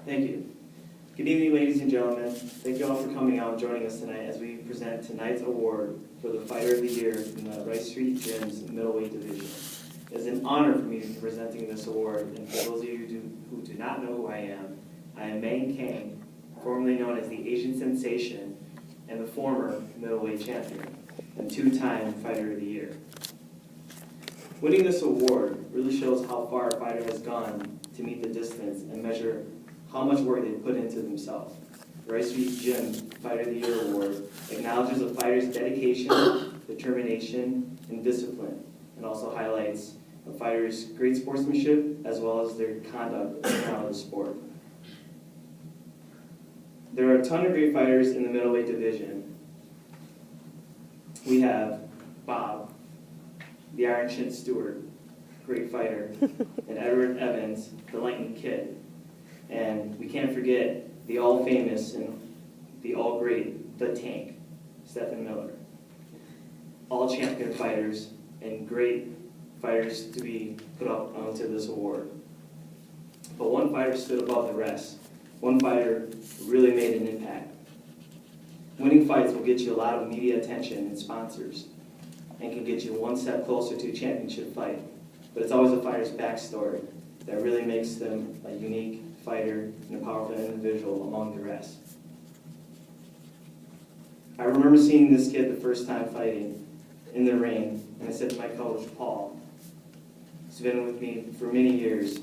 Thank you. Good evening, ladies and gentlemen. Thank you all for coming out and joining us tonight as we present tonight's award for the Fighter of the Year in the Rice Street Gym's middleweight division. It is an honor for me to be presenting this award, and for those of you who do not know who I am Meng Jon, formerly known as the Asian Sensation and the former middleweight champion and two-time Fighter of the Year. Winning this award really shows how far a fighter has gone to meet the distance and measure how much work they put into themselves. The Rice Street Gym Fighter of the Year Award acknowledges a fighter's dedication, determination, and discipline, and also highlights a fighter's great sportsmanship as well as their conduct around the sport. There are a ton of great fighters in the middleweight division. We have Bob, the Iron Chin Stewart, great fighter, and Edward Evans, the Lightning Kid. And we can't forget the all-famous and the all-great, the Tank, Stephen Miller. All champion fighters and great fighters to be put up onto this award. But one fighter stood above the rest. One fighter really made an impact. Winning fights will get you a lot of media attention and sponsors, and can get you one step closer to a championship fight. But it's always a fighter's backstory that really makes them a unique fighter and a powerful individual among the rest. I remember seeing this kid the first time fighting in the ring, and I said to my coach, Paul, who's been with me for many years,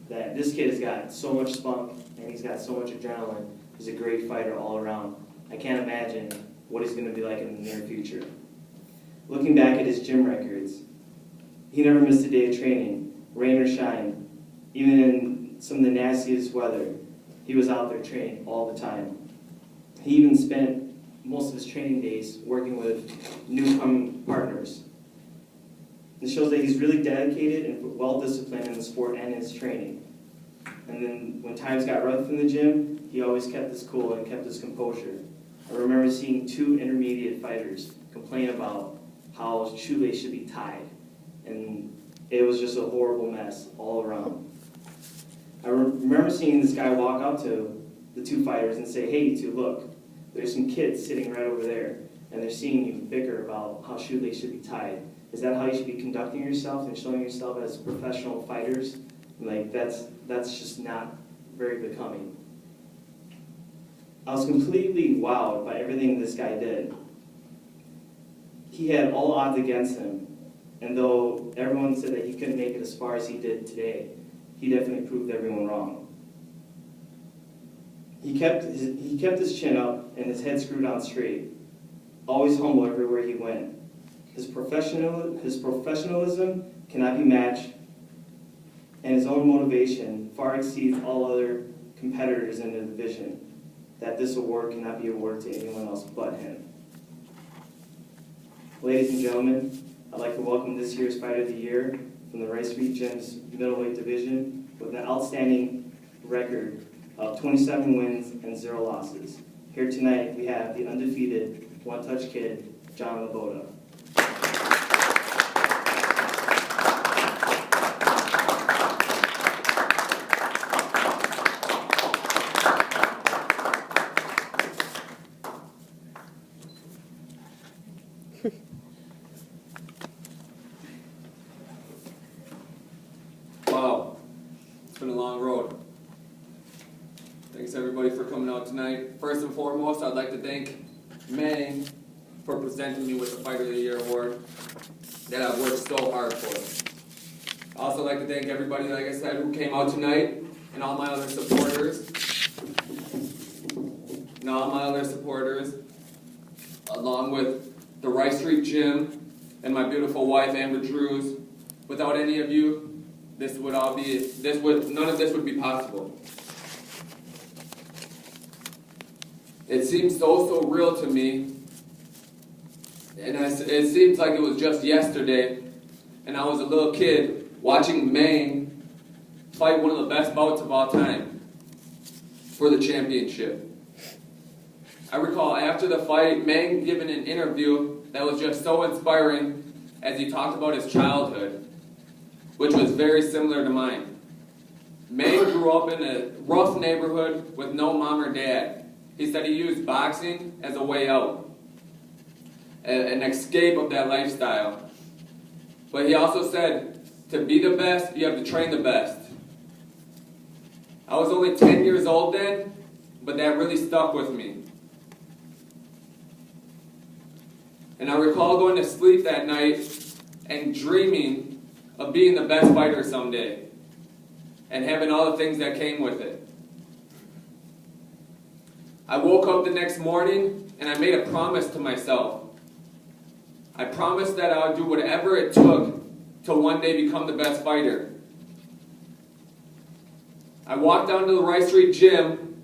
that this kid has got so much spunk and he's got so much adrenaline. He's a great fighter all around. I can't imagine what he's going to be like in the near future. Looking back at his gym records, he never missed a day of training, rain or shine. Even in some of the nastiest weather, he was out there training all the time. He even spent most of his training days working with newcoming partners. It shows that he's really dedicated and well-disciplined in the sport and his training. And then when times got rough in the gym, he always kept his cool and kept his composure. I remember seeing two intermediate fighters complain about how shoelace should be tied. And it was just a horrible mess all around. I remember seeing this guy walk up to the two fighters and say, hey, you two, look, there's some kids sitting right over there, and they're seeing you bicker about how shoelace should be tied. Is that how you should be conducting yourself and showing yourself as professional fighters? Like, that's just not very becoming. I was completely wowed by everything this guy did. He had all odds against him, and though everyone said that he couldn't make it as far as he did today, he definitely proved everyone wrong. He kept his chin up and his head screwed on straight, always humble everywhere he went. His professionalism cannot be matched, and his own motivation far exceeds all other competitors in the division, that this award cannot be awarded to anyone else but him. Ladies and gentlemen, I'd like to welcome this year's Fighter of the Year from the Rice Street Gym's middleweight division with an outstanding record of 27 wins and 0 losses. Here tonight we have the undefeated one-touch kid, John Laboda. Wow, it's been a long road. Thanks everybody for coming out tonight. First and foremost, I'd like to thank Meng for presenting me with the Fighter of the Year award that I've worked so hard for. I'd also like to thank everybody, like I said, who came out tonight, and all my other supporters. Along with the Rice Street Gym and my beautiful wife, Amber Drews. Without any of you, none of this would be possible. It seems so real to me, and it seems like it was just yesterday, and I was a little kid watching Meng fight one of the best bouts of all time for the championship. I recall after the fight, Meng giving an interview that was just so inspiring as he talked about his childhood, which was very similar to mine. Meng grew up in a rough neighborhood with no mom or dad. He said he used boxing as a way out, an escape of that lifestyle. But he also said, to be the best, you have to train the best. I was only 10 years old then, but that really stuck with me. And I recall going to sleep that night and dreaming of being the best fighter someday and having all the things that came with it. I woke up the next morning and I made a promise to myself. I promised that I would do whatever it took to one day become the best fighter. I walked down to the Rice Street Gym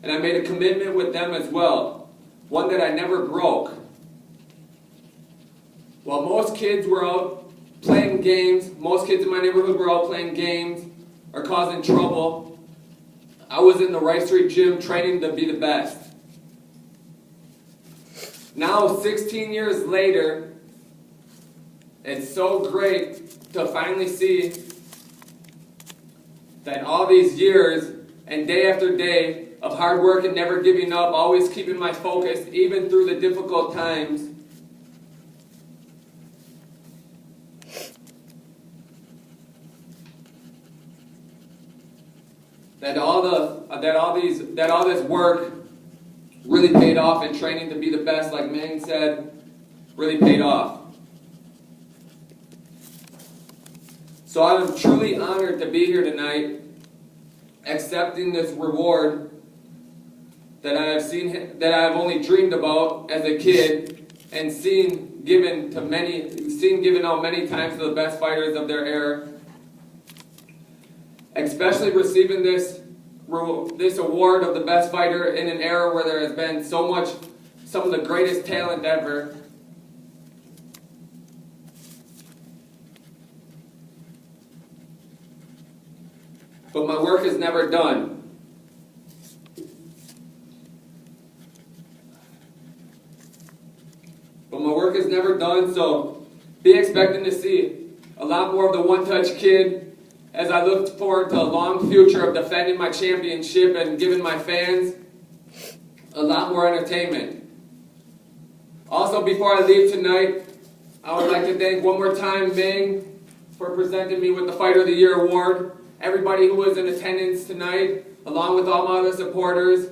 and I made a commitment with them as well, one that I never broke. While most kids were out playing games, most kids in my neighborhood were out playing games or causing trouble, I was in the Rice Street Gym training to be the best. Now, 16 years later, it's so great to finally see that all these years and day after day of hard work and never giving up, always keeping my focus even through the difficult times, that all this work really paid off, and training to be the best, like Meng said, really paid off. So I'm truly honored to be here tonight, accepting this reward that I have only dreamed about as a kid, and seen given out many times to the best fighters of their era. Especially receiving this award of the best fighter in an era where there has been some of the greatest talent ever. But my work is never done. So be expecting to see a lot more of the one-touch kid as I look forward to a long future of defending my championship and giving my fans a lot more entertainment. Also, before I leave tonight, I would like to thank one more time Meng for presenting me with the Fighter of the Year award. Everybody who was in attendance tonight, along with all my other supporters.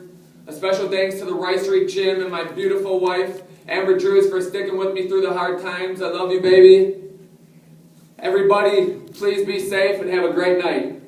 A special thanks to the Rice Street Gym and my beautiful wife, Amber Drews, for sticking with me through the hard times. I love you, baby. Everybody, please be safe and have a great night.